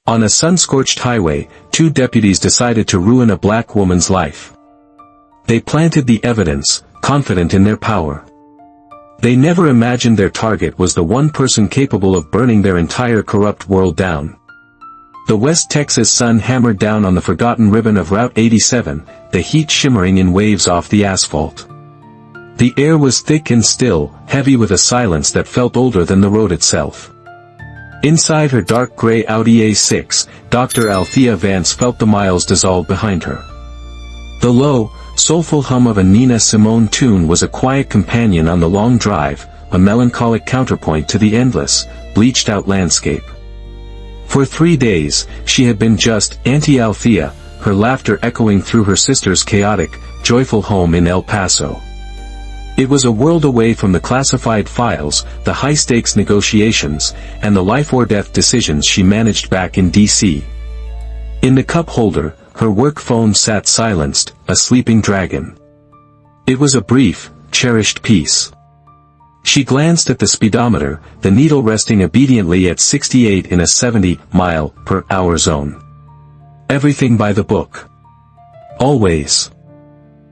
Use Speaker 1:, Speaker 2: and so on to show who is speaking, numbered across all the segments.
Speaker 1: On a sun-scorched highway, two deputies decided to ruin a black woman's life. They planted the evidence, confident in their power. They never imagined their target was the one person capable of burning their entire corrupt world down. The West Texas sun hammered down on the forgotten ribbon of Route 87, the heat shimmering in waves off the asphalt. The air was thick and still, heavy with a silence that felt older than the road itself. Inside her dark gray Audi A6, Dr. Althea Vance felt the miles dissolve behind her. The low, soulful hum of a Nina Simone tune was a quiet companion on the long drive, a melancholic counterpoint to the endless, bleached-out landscape. For 3 days, she had been just Auntie-Althea, her laughter echoing through her sister's chaotic, joyful home in El Paso. It was a world away from the classified files, the high-stakes negotiations, and the life-or-death decisions she managed back in D.C. In the cup holder, her work phone sat silenced, a sleeping dragon. It was a brief, cherished peace. She glanced at the speedometer, the needle resting obediently at 68 in a 70-mile-per-hour zone. Everything by the book. Always.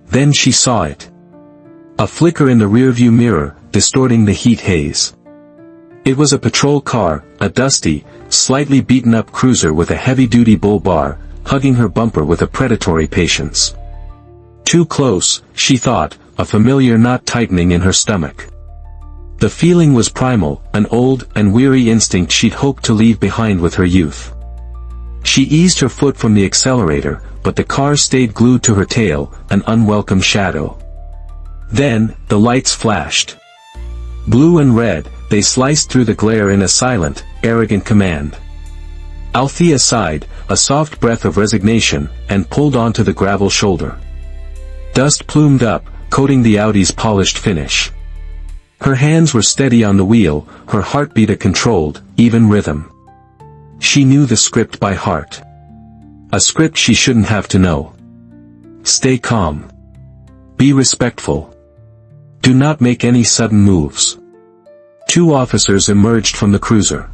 Speaker 1: Then she saw it. A flicker in the rearview mirror, distorting the heat haze. It was a patrol car, a dusty, slightly beaten-up cruiser with a heavy-duty bull bar, hugging her bumper with a predatory patience. Too close, she thought, a familiar knot tightening in her stomach. The feeling was primal, an old and weary instinct she'd hoped to leave behind with her youth. She eased her foot from the accelerator, but the car stayed glued to her tail, an unwelcome shadow. Then, the lights flashed. Blue and red, they sliced through the glare in a silent, arrogant command. Althea sighed, a soft breath of resignation, and pulled onto the gravel shoulder. Dust plumed up, coating the Audi's polished finish. Her hands were steady on the wheel, her heartbeat a controlled, even rhythm. She knew the script by heart. A script she shouldn't have to know. Stay calm. Be respectful. Do not make any sudden moves. Two officers emerged from the cruiser.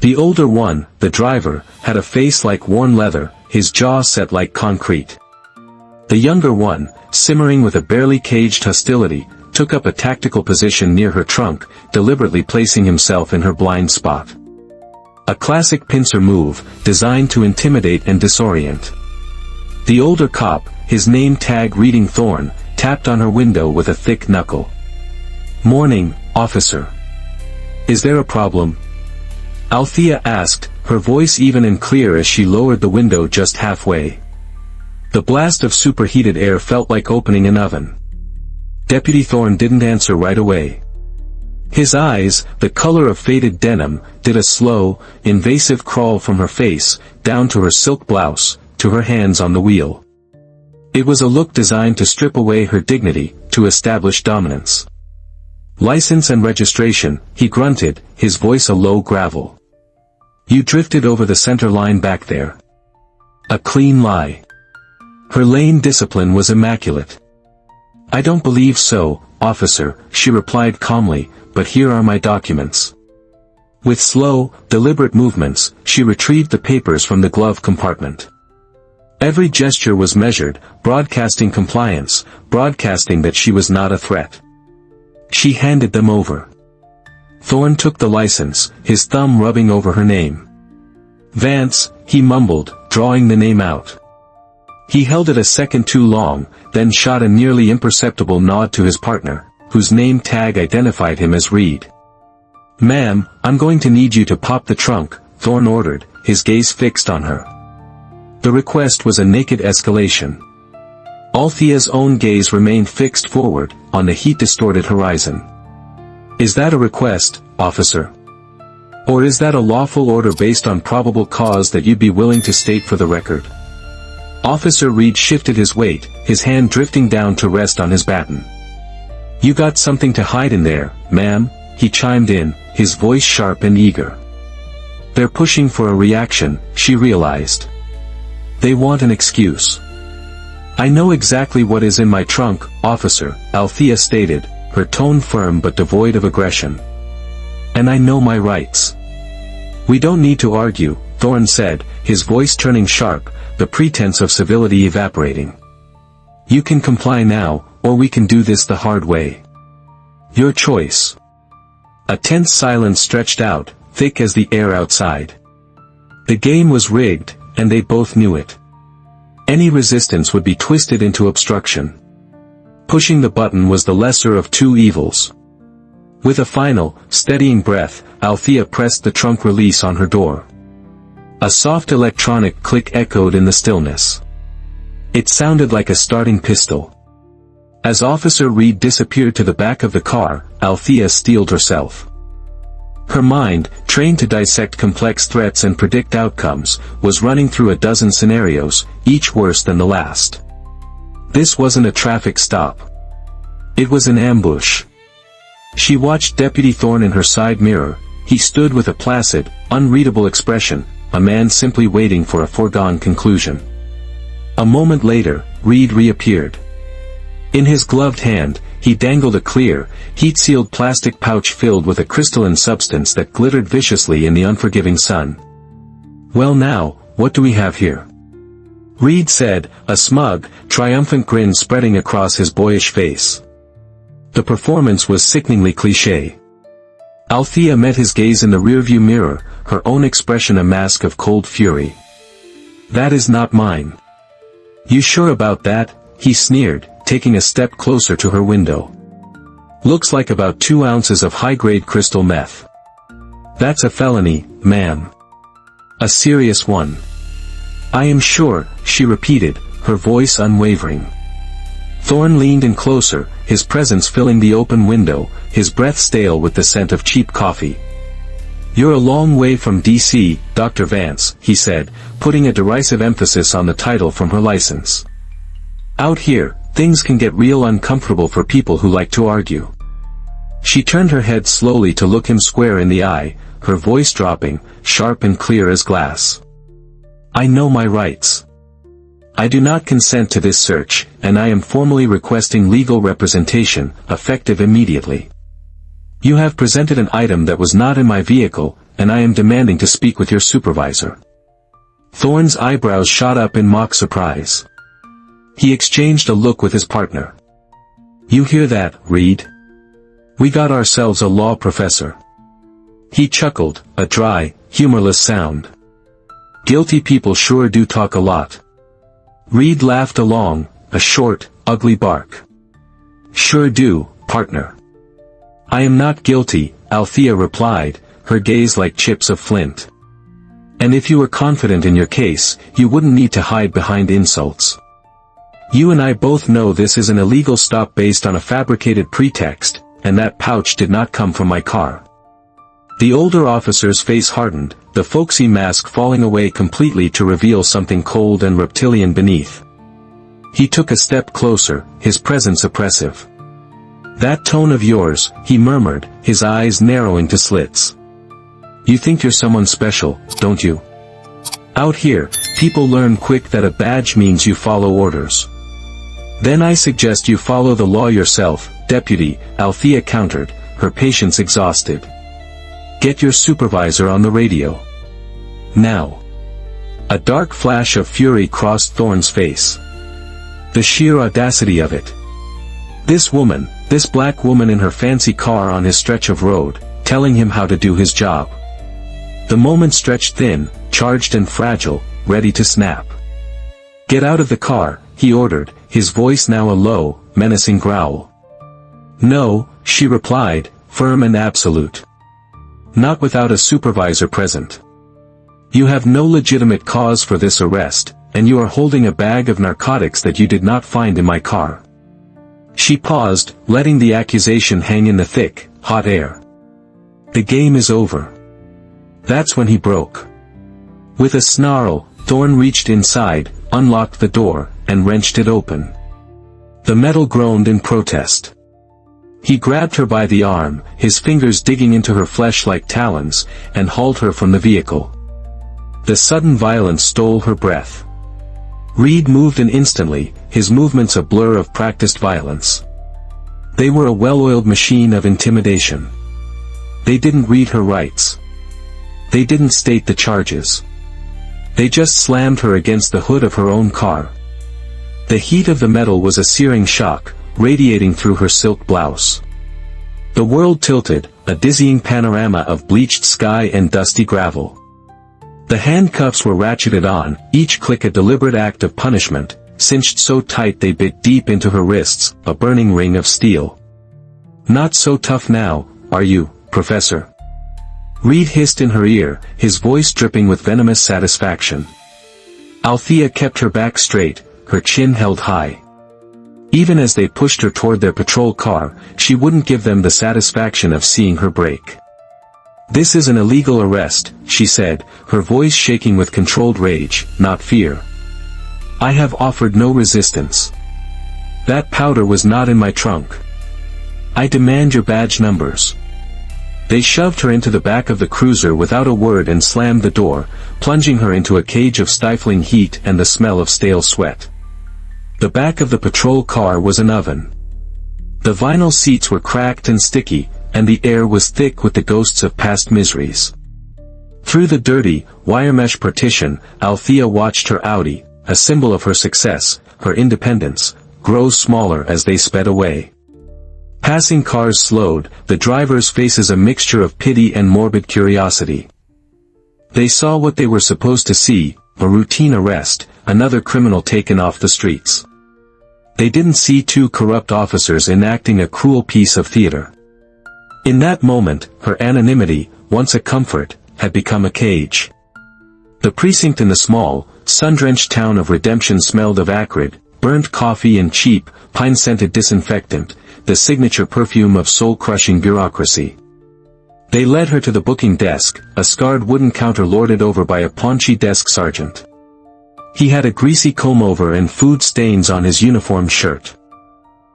Speaker 1: The older one, the driver, had a face like worn leather, his jaw set like concrete. The younger one, simmering with a barely caged hostility, took up a tactical position near her trunk, deliberately placing himself in her blind spot. A classic pincer move, designed to intimidate and disorient. The older cop, his name tag reading Thorne, tapped on her window with a thick knuckle. "Morning, officer. Is there a problem?" Althea asked, her voice even and clear as she lowered the window just halfway. The blast of superheated air felt like opening an oven. Deputy Thorne didn't answer right away. His eyes, the color of faded denim, did a slow, invasive crawl from her face, down to her silk blouse, to her hands on the wheel. It was a look designed to strip away her dignity, to establish dominance. "License and registration," he grunted, his voice a low gravel. "You drifted over the center line back there." A clean lie. Her lane discipline was immaculate. "I don't believe so, officer," she replied calmly, "but here are my documents." With slow, deliberate movements, she retrieved the papers from the glove compartment. Every gesture was measured, broadcasting compliance, broadcasting that she was not a threat. She handed them over. Thorne took the license, his thumb rubbing over her name. "Vance," he mumbled, drawing the name out. He held it a second too long, then shot a nearly imperceptible nod to his partner, whose name tag identified him as Reed. "Ma'am, I'm going to need you to pop the trunk," Thorne ordered, his gaze fixed on her. The request was a naked escalation. Althea's own gaze remained fixed forward, on the heat-distorted horizon. "Is that a request, officer? Or is that a lawful order based on probable cause that you'd be willing to state for the record?" Officer Reed shifted his weight, his hand drifting down to rest on his baton. "You got something to hide in there, ma'am," he chimed in, his voice sharp and eager. "They're pushing for a reaction," she realized. "They want an excuse." "I know exactly what is in my trunk, officer," Althea stated, her tone firm but devoid of aggression. "And I know my rights." "We don't need to argue," Thorne said, his voice turning sharp, the pretense of civility evaporating. You can comply now, or we can do this the hard way. Your choice. A tense silence stretched out, thick as the air outside. The game was rigged, and they both knew it. Any resistance would be twisted into obstruction. Pushing the button was the lesser of two evils. With a final, steadying breath, Althea pressed the trunk release on her door. A soft electronic click echoed in the stillness. It sounded like a starting pistol. As Officer Reed disappeared to the back of the car, Althea steeled herself. Her mind, trained to dissect complex threats and predict outcomes, was running through a dozen scenarios, each worse than the last. This wasn't a traffic stop. It was an ambush. She watched Deputy Thorne in her side mirror. He stood with a placid, unreadable expression, a man simply waiting for a foregone conclusion. A moment later, Reed reappeared. In his gloved hand, he dangled a clear, heat-sealed plastic pouch filled with a crystalline substance that glittered viciously in the unforgiving sun. Well now, what do we have here? Reed said, a smug, triumphant grin spreading across his boyish face. The performance was sickeningly cliché. Althea met his gaze in the rearview mirror, her own expression a mask of cold fury. That is not mine. You sure about that? He sneered, taking a step closer to her window. Looks like about 2 ounces of high-grade crystal meth. That's a felony, ma'am. A serious one. I am sure, she repeated, her voice unwavering. Thorne leaned in closer, his presence filling the open window, his breath stale with the scent of cheap coffee. You're a long way from D.C., Dr. Vance, he said, putting a derisive emphasis on the title from her license. Out here, things can get real uncomfortable for people who like to argue. She turned her head slowly to look him square in the eye, her voice dropping, sharp and clear as glass. I know my rights. I do not consent to this search, and I am formally requesting legal representation, effective immediately. You have presented an item that was not in my vehicle, and I am demanding to speak with your supervisor. Thorne's eyebrows shot up in mock surprise. He exchanged a look with his partner. You hear that, Reed? We got ourselves a law professor. He chuckled, a dry, humorless sound. Guilty people sure do talk a lot. Reed laughed along, a short, ugly bark. Sure do, partner. I am not guilty, Althea replied, her gaze like chips of flint. And if you were confident in your case, you wouldn't need to hide behind insults. You and I both know this is an illegal stop based on a fabricated pretext, and that pouch did not come from my car. The older officer's face hardened, the folksy mask falling away completely to reveal something cold and reptilian beneath. He took a step closer, his presence oppressive. That tone of yours, he murmured, his eyes narrowing to slits. You think you're someone special, don't you? Out here, people learn quick that a badge means you follow orders. Then I suggest you follow the law yourself, Deputy, Althea countered, her patience exhausted. Get your supervisor on the radio. Now. A dark flash of fury crossed Thorne's face. The sheer audacity of it. This woman, this black woman in her fancy car on his stretch of road, telling him how to do his job. The moment stretched thin, charged and fragile, ready to snap. Get out of the car, he ordered, his voice now a low, menacing growl. No, she replied, firm and absolute. Not without a supervisor present. You have no legitimate cause for this arrest, and you are holding a bag of narcotics that you did not find in my car. She paused, letting the accusation hang in the thick, hot air. The game is over. That's when he broke. With a snarl, Thorne reached inside, unlocked the door, and wrenched it open. The metal groaned in protest. He grabbed her by the arm, his fingers digging into her flesh like talons, and hauled her from the vehicle. The sudden violence stole her breath. Reed moved instantly, his movements a blur of practiced violence. They were a well-oiled machine of intimidation. They didn't read her rights. They didn't state the charges. They just slammed her against the hood of her own car. The heat of the metal was a searing shock, radiating through her silk blouse. The world tilted, a dizzying panorama of bleached sky and dusty gravel. The handcuffs were ratcheted on, each click a deliberate act of punishment, cinched so tight they bit deep into her wrists, a burning ring of steel. "Not so tough now, are you, Professor?" Reed hissed in her ear, his voice dripping with venomous satisfaction. Althea kept her back straight, her chin held high. Even as they pushed her toward their patrol car, she wouldn't give them the satisfaction of seeing her break. "This is an illegal arrest," she said, her voice shaking with controlled rage, not fear. "I have offered no resistance. That powder was not in my trunk. I demand your badge numbers." They shoved her into the back of the cruiser without a word and slammed the door, plunging her into a cage of stifling heat and the smell of stale sweat. The back of the patrol car was an oven. The vinyl seats were cracked and sticky, and the air was thick with the ghosts of past miseries. Through the dirty, wire mesh partition, Althea watched her Audi, a symbol of her success, her independence, grow smaller as they sped away. Passing cars slowed, the drivers' faces a mixture of pity and morbid curiosity. They saw what they were supposed to see, a routine arrest, another criminal taken off the streets. They didn't see two corrupt officers enacting a cruel piece of theater. In that moment, her anonymity, once a comfort, had become a cage. The precinct in the small, sun-drenched town of Redemption smelled of acrid, burnt coffee and cheap, pine-scented disinfectant, the signature perfume of soul-crushing bureaucracy. They led her to the booking desk, a scarred wooden counter lorded over by a paunchy desk sergeant. He had a greasy comb-over and food stains on his uniform shirt.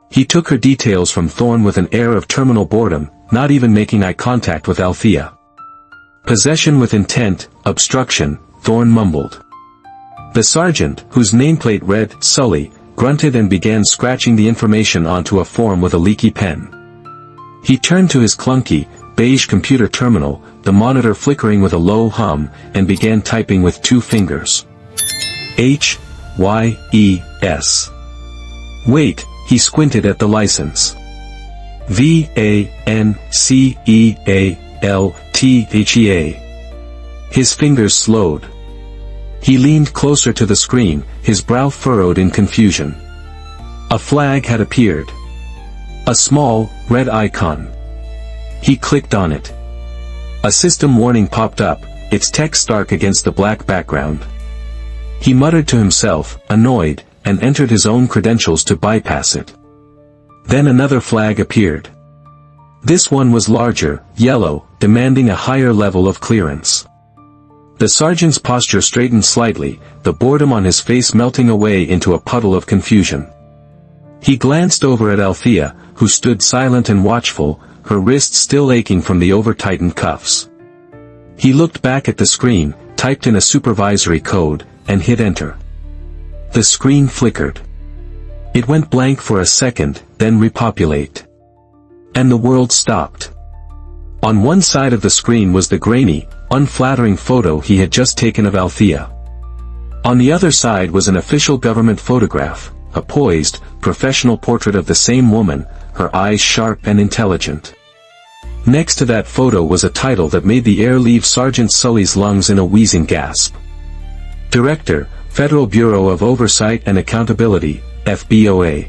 Speaker 1: He took her details from Thorne with an air of terminal boredom, not even making eye contact with Althea. "Possession with intent, obstruction," Thorne mumbled. The sergeant, whose nameplate read, Sully, grunted and began scratching the information onto a form with a leaky pen. He turned to his clunky, beige computer terminal, the monitor flickering with a low hum, and began typing with 2 fingers. "H-Y-E-S. Wait," he squinted at the license. "V-A-N-C-E-A-L-T-H-E-A. His fingers slowed. He leaned closer to the screen, his brow furrowed in confusion. A flag had appeared. A small, red icon. He clicked on it. A system warning popped up, its text stark against the black background. He muttered to himself, annoyed, and entered his own credentials to bypass it. Then another flag appeared. This one was larger, yellow, demanding a higher level of clearance. The sergeant's posture straightened slightly, the boredom on his face melting away into a puddle of confusion. He glanced over at Althea, who stood silent and watchful, her wrists still aching from the over-tightened cuffs. He looked back at the screen, typed in a supervisory code, and hit enter. The screen flickered. It went blank for a second, then repopulate. And the world stopped. On one side of the screen was the grainy, unflattering photo he had just taken of Althea. On the other side was an official government photograph, a poised, professional portrait of the same woman, her eyes sharp and intelligent. Next to that photo was a title that made the air leave Sergeant Sully's lungs in a wheezing gasp. Director, Federal Bureau of Oversight and Accountability, FBOA.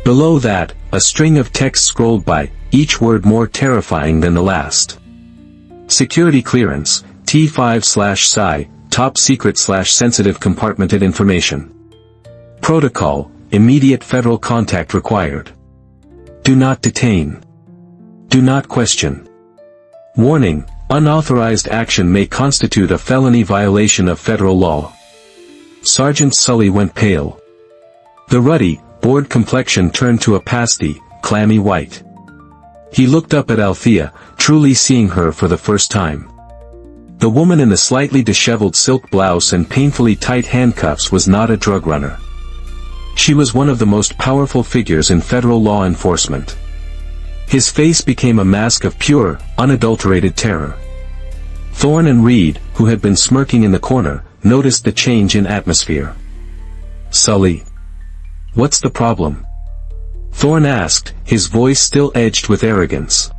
Speaker 1: Below that, a string of text scrolled by, each word more terrifying than the last. Security clearance, T5/Psi, top secret/sensitive compartmented information. Protocol, immediate federal contact required. Do not detain. Do not question. Warning, unauthorized action may constitute a felony violation of federal law. Sergeant Sully went pale. The ruddy, bored complexion turned to a pasty, clammy white. He looked up at Althea, truly seeing her for the first time. The woman in the slightly disheveled silk blouse and painfully tight handcuffs was not a drug runner. She was one of the most powerful figures in federal law enforcement. His face became a mask of pure, unadulterated terror. Thorne and Reed, who had been smirking in the corner, noticed the change in atmosphere. "Sully. What's the problem?" Thorne asked, his voice still edged with arrogance.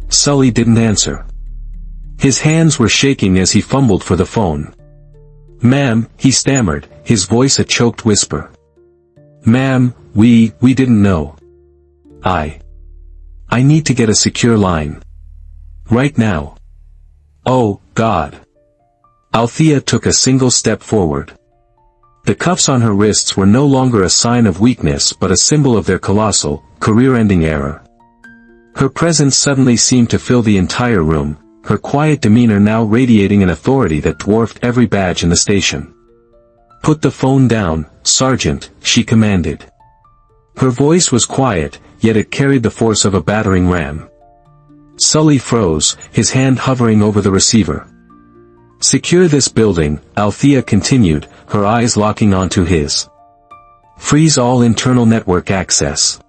Speaker 1: Sully didn't answer. His hands were shaking as he fumbled for the phone. "Ma'am," he stammered, his voice a choked whisper. "Ma'am, we didn't know. I need to get a secure line. Right now." "Oh, God." Althea took a single step forward. The cuffs on her wrists were no longer a sign of weakness but a symbol of their colossal, career-ending error. Her presence suddenly seemed to fill the entire room, her quiet demeanor now radiating an authority that dwarfed every badge in the station. "Put the phone down, Sergeant," she commanded. Her voice was quiet, yet it carried the force of a battering ram. Sully froze, his hand hovering over the receiver. "Secure this building," Althea continued, her eyes locking onto his. "Freeze all internal network access.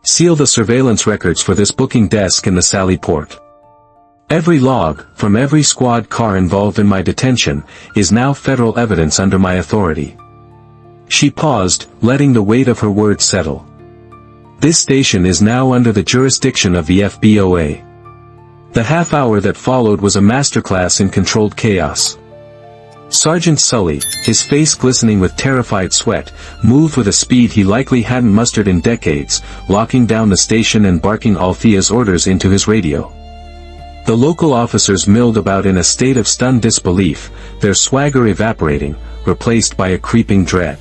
Speaker 1: Seal the surveillance records for this booking desk in the Sally Port. Every log, from every squad car involved in my detention, is now federal evidence under my authority." She paused, letting the weight of her words settle. "This station is now under the jurisdiction of the FBOA." The half-hour that followed was a masterclass in controlled chaos. Sergeant Sully, his face glistening with terrified sweat, moved with a speed he likely hadn't mustered in decades, locking down the station and barking Althea's orders into his radio. The local officers milled about in a state of stunned disbelief, their swagger evaporating, replaced by a creeping dread.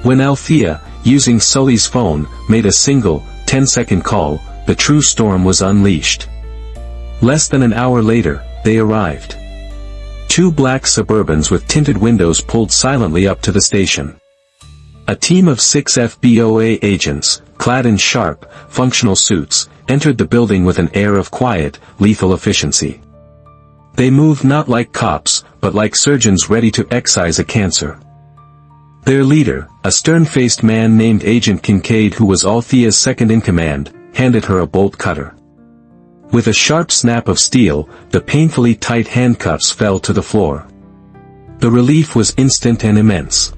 Speaker 1: When Althea, using Sully's phone, made a single, 10-second call, the true storm was unleashed. Less than an hour later, they arrived. 2 black Suburbans with tinted windows pulled silently up to the station. A team of 6 FBOA agents, clad in sharp, functional suits, entered the building with an air of quiet, lethal efficiency. They moved not like cops, but like surgeons ready to excise a cancer. Their leader, a stern-faced man named Agent Kincaid who was Althea's second-in-command, handed her a bolt cutter. With a sharp snap of steel, the painfully tight handcuffs fell to the floor. The relief was instant and immense.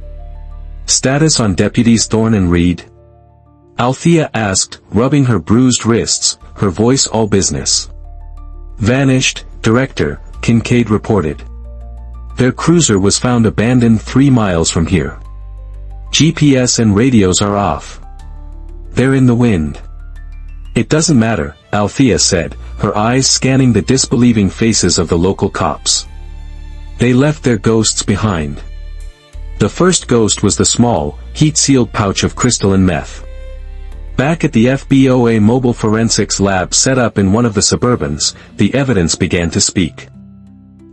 Speaker 1: "Status on Deputies Thorne and Reed?" Althea asked, rubbing her bruised wrists, her voice all business. "Vanished, Director," Kincaid reported. "Their cruiser was found abandoned 3 miles from here. GPS and radios are off. They're in the wind." "It doesn't matter," Althea said, her eyes scanning the disbelieving faces of the local cops. "They left their ghosts behind." The first ghost was the small, heat-sealed pouch of crystalline meth. Back at the FBOA mobile forensics lab set up in one of the Suburbans, the evidence began to speak.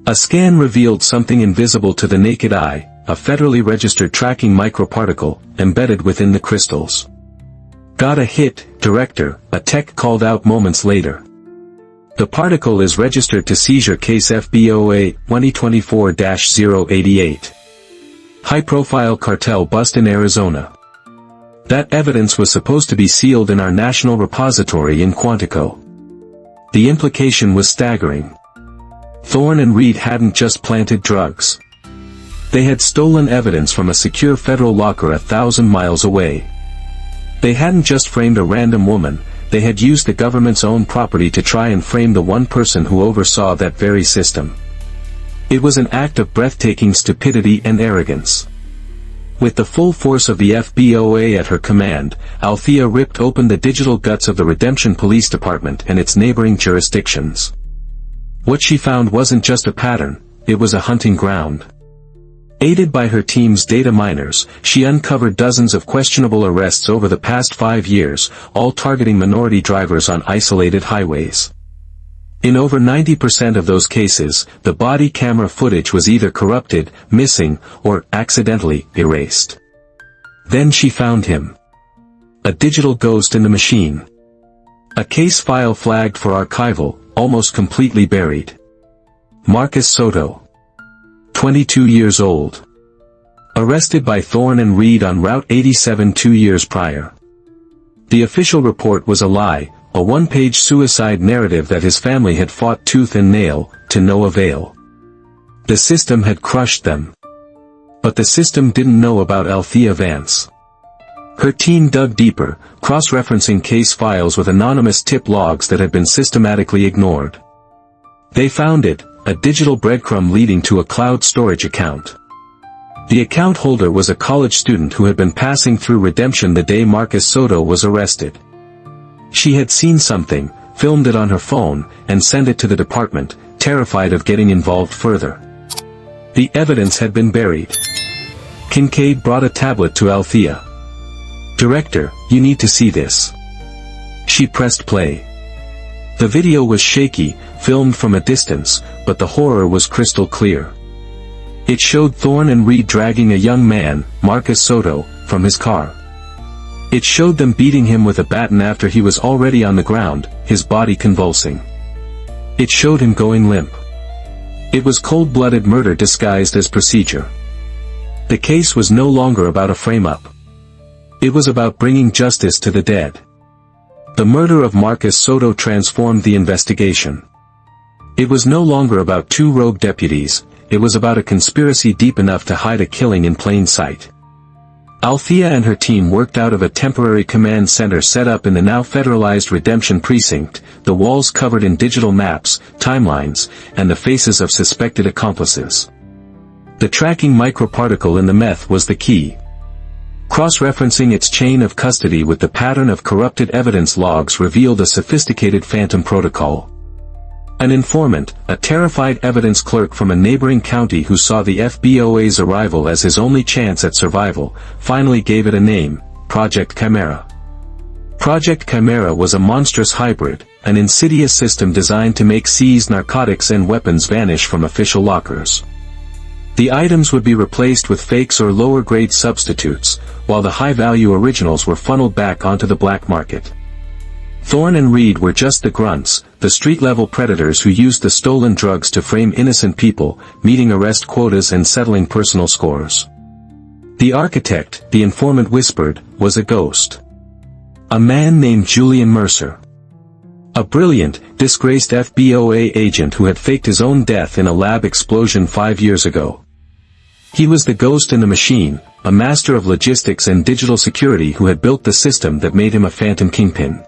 Speaker 1: A scan revealed something invisible to the naked eye, a federally registered tracking microparticle, embedded within the crystals. "Got a hit, Director," a tech called out moments later. "The particle is registered to seizure case FBOA 2024-088. High-profile cartel bust in Arizona. That evidence was supposed to be sealed in our national repository in Quantico." The implication was staggering. Thorne and Reed hadn't just planted drugs. They had stolen evidence from a secure federal locker 1,000 miles away. They hadn't just framed a random woman, they had used the government's own property to try and frame the one person who oversaw that very system. It was an act of breathtaking stupidity and arrogance. With the full force of the FBOA at her command, Althea ripped open the digital guts of the Redemption Police Department and its neighboring jurisdictions. What she found wasn't just a pattern, it was a hunting ground. Aided by her team's data miners, she uncovered dozens of questionable arrests over the past 5 years, all targeting minority drivers on isolated highways. In over 90% of those cases, the body camera footage was either corrupted, missing, or accidentally erased. Then she found him. A digital ghost in the machine. A case file flagged for archival, almost completely buried. Marcus Soto. 22 years old. Arrested by Thorne and Reed on Route 87 2 years prior. The official report was a lie, a one-page suicide narrative that his family had fought tooth and nail, to no avail. The system had crushed them. But the system didn't know about Althea Vance. Her team dug deeper, cross-referencing case files with anonymous tip logs that had been systematically ignored. They found it, a digital breadcrumb leading to a cloud storage account. The account holder was a college student who had been passing through redemption the day Marcus Soto was arrested. She had seen something, filmed it on her phone, and sent it to the department, terrified of getting involved further. The evidence had been buried. Kincaid brought a tablet to Althea. "Director, you need to see this." She pressed play. The video was shaky, filmed from a distance, but the horror was crystal clear. It showed Thorne and Reed dragging a young man, Marcus Soto, from his car. It showed them beating him with a baton after he was already on the ground, his body convulsing. It showed him going limp. It was cold-blooded murder disguised as procedure. The case was no longer about a frame-up. It was about bringing justice to the dead. The murder of Marcus Soto transformed the investigation. It was no longer about two rogue deputies, it was about a conspiracy deep enough to hide a killing in plain sight. Althea and her team worked out of a temporary command center set up in the now federalized Redemption Precinct, the walls covered in digital maps, timelines, and the faces of suspected accomplices. The tracking microparticle in the meth was the key. Cross-referencing its chain of custody with the pattern of corrupted evidence logs revealed a sophisticated phantom protocol. An informant, a terrified evidence clerk from a neighboring county who saw the FBOA's arrival as his only chance at survival, finally gave it a name, Project Chimera. Project Chimera was a monstrous hybrid, an insidious system designed to make seized narcotics and weapons vanish from official lockers. The items would be replaced with fakes or lower-grade substitutes, while the high-value originals were funneled back onto the black market. Thorne and Reed were just the grunts, the street-level predators who used the stolen drugs to frame innocent people, meeting arrest quotas and settling personal scores. The architect, the informant whispered, was a ghost. A man named Julian Mercer. A brilliant, disgraced FBOA agent who had faked his own death in a lab explosion 5 years ago. He was the ghost in the machine, a master of logistics and digital security who had built the system that made him a phantom kingpin.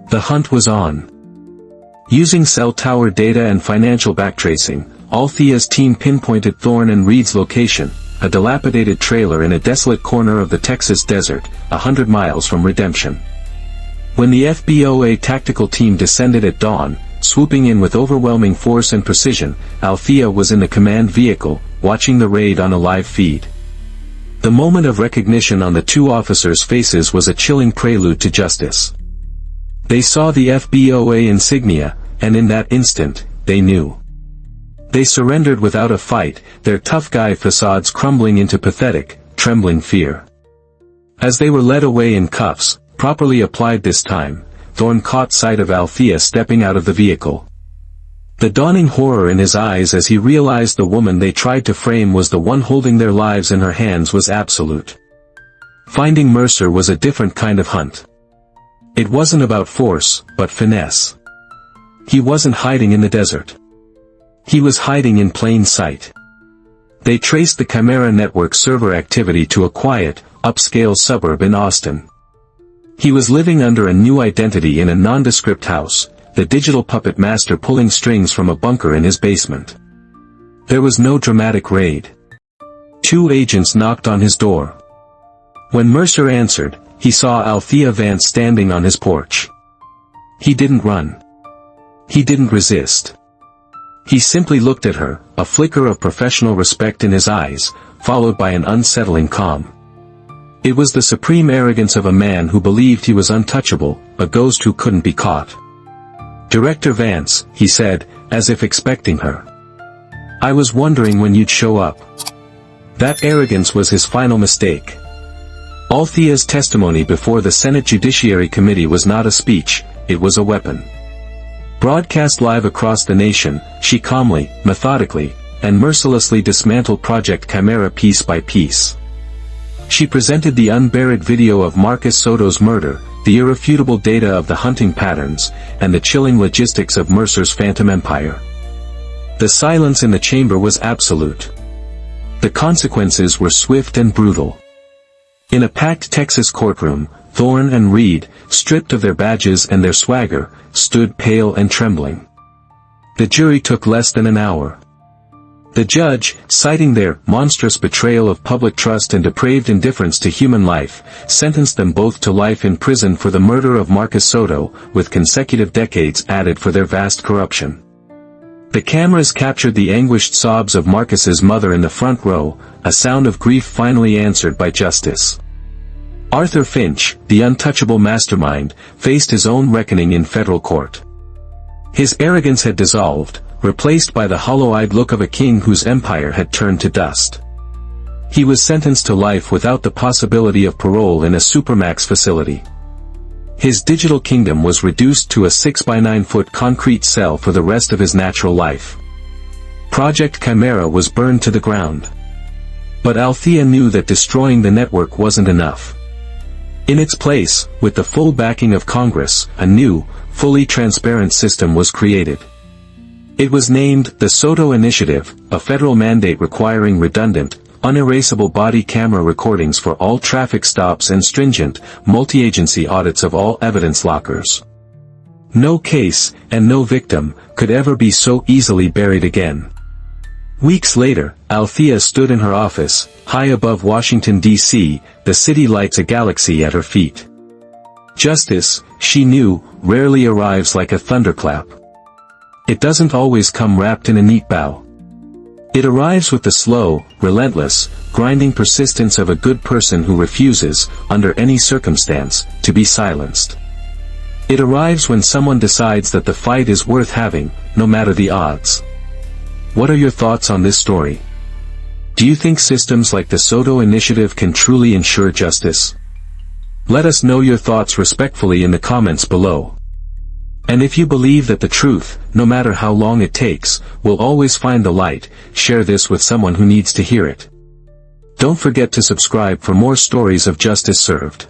Speaker 1: The hunt was on. Using cell tower data and financial backtracing, Althea's team pinpointed Thorne and Reed's location, a dilapidated trailer in a desolate corner of the Texas desert, 100 miles from Redemption. When the FBOA tactical team descended at dawn, swooping in with overwhelming force and precision, Althea was in the command vehicle, watching the raid on a live feed. The moment of recognition on the two officers' faces was a chilling prelude to justice. They saw the FBOA insignia, and in that instant, they knew. They surrendered without a fight, their tough guy facades crumbling into pathetic, trembling fear. As they were led away in cuffs, properly applied this time, Thorne caught sight of Althea stepping out of the vehicle. The dawning horror in his eyes as he realized the woman they tried to frame was the one holding their lives in her hands was absolute. Finding Mercer was a different kind of hunt. It wasn't about force, but finesse. He wasn't hiding in the desert. He was hiding in plain sight. They traced the Chimera network server activity to a quiet, upscale suburb in Austin. He was living under a new identity in a nondescript house, the digital puppet master pulling strings from a bunker in his basement. There was no dramatic raid. 2 agents knocked on his door. When Mercer answered, he saw Althea Vance standing on his porch. He didn't run. He didn't resist. He simply looked at her, a flicker of professional respect in his eyes, followed by an unsettling calm. It was the supreme arrogance of a man who believed he was untouchable, a ghost who couldn't be caught. "Director Vance," he said, as if expecting her. "I was wondering when you'd show up." That arrogance was his final mistake. Althea's testimony before the Senate Judiciary Committee was not a speech, it was a weapon. Broadcast live across the nation, she calmly, methodically, and mercilessly dismantled Project Chimera piece by piece. She presented the unburied video of Marcus Soto's murder, the irrefutable data of the hunting patterns, and the chilling logistics of Mercer's phantom empire. The silence in the chamber was absolute. The consequences were swift and brutal. In a packed Texas courtroom, Thorne and Reed, stripped of their badges and their swagger, stood pale and trembling. The jury took less than an hour. The judge, citing their monstrous betrayal of public trust and depraved indifference to human life, sentenced them both to life in prison for the murder of Marcus Soto, with consecutive decades added for their vast corruption. The cameras captured the anguished sobs of Marcus's mother in the front row, a sound of grief finally answered by justice. Arthur Finch, the untouchable mastermind, faced his own reckoning in federal court. His arrogance had dissolved, replaced by the hollow-eyed look of a king whose empire had turned to dust. He was sentenced to life without the possibility of parole in a supermax facility. His digital kingdom was reduced to a 6-by-9-foot concrete cell for the rest of his natural life. Project Chimera was burned to the ground. But Althea knew that destroying the network wasn't enough. In its place, with the full backing of Congress, a new, fully transparent system was created. It was named the Soto Initiative, a federal mandate requiring redundant, unerasable body camera recordings for all traffic stops and stringent, multi-agency audits of all evidence lockers. No case, and no victim, could ever be so easily buried again. Weeks later, Althea stood in her office, high above Washington, D.C., the city lights a galaxy at her feet. Justice, she knew, rarely arrives like a thunderclap. It doesn't always come wrapped in a neat bow. It arrives with the slow, relentless, grinding persistence of a good person who refuses, under any circumstance, to be silenced. It arrives when someone decides that the fight is worth having, no matter the odds. What are your thoughts on this story? Do you think systems like the Soto Initiative can truly ensure justice? Let us know your thoughts respectfully in the comments below. And if you believe that the truth, no matter how long it takes, will always find the light, share this with someone who needs to hear it. Don't forget to subscribe for more stories of justice served.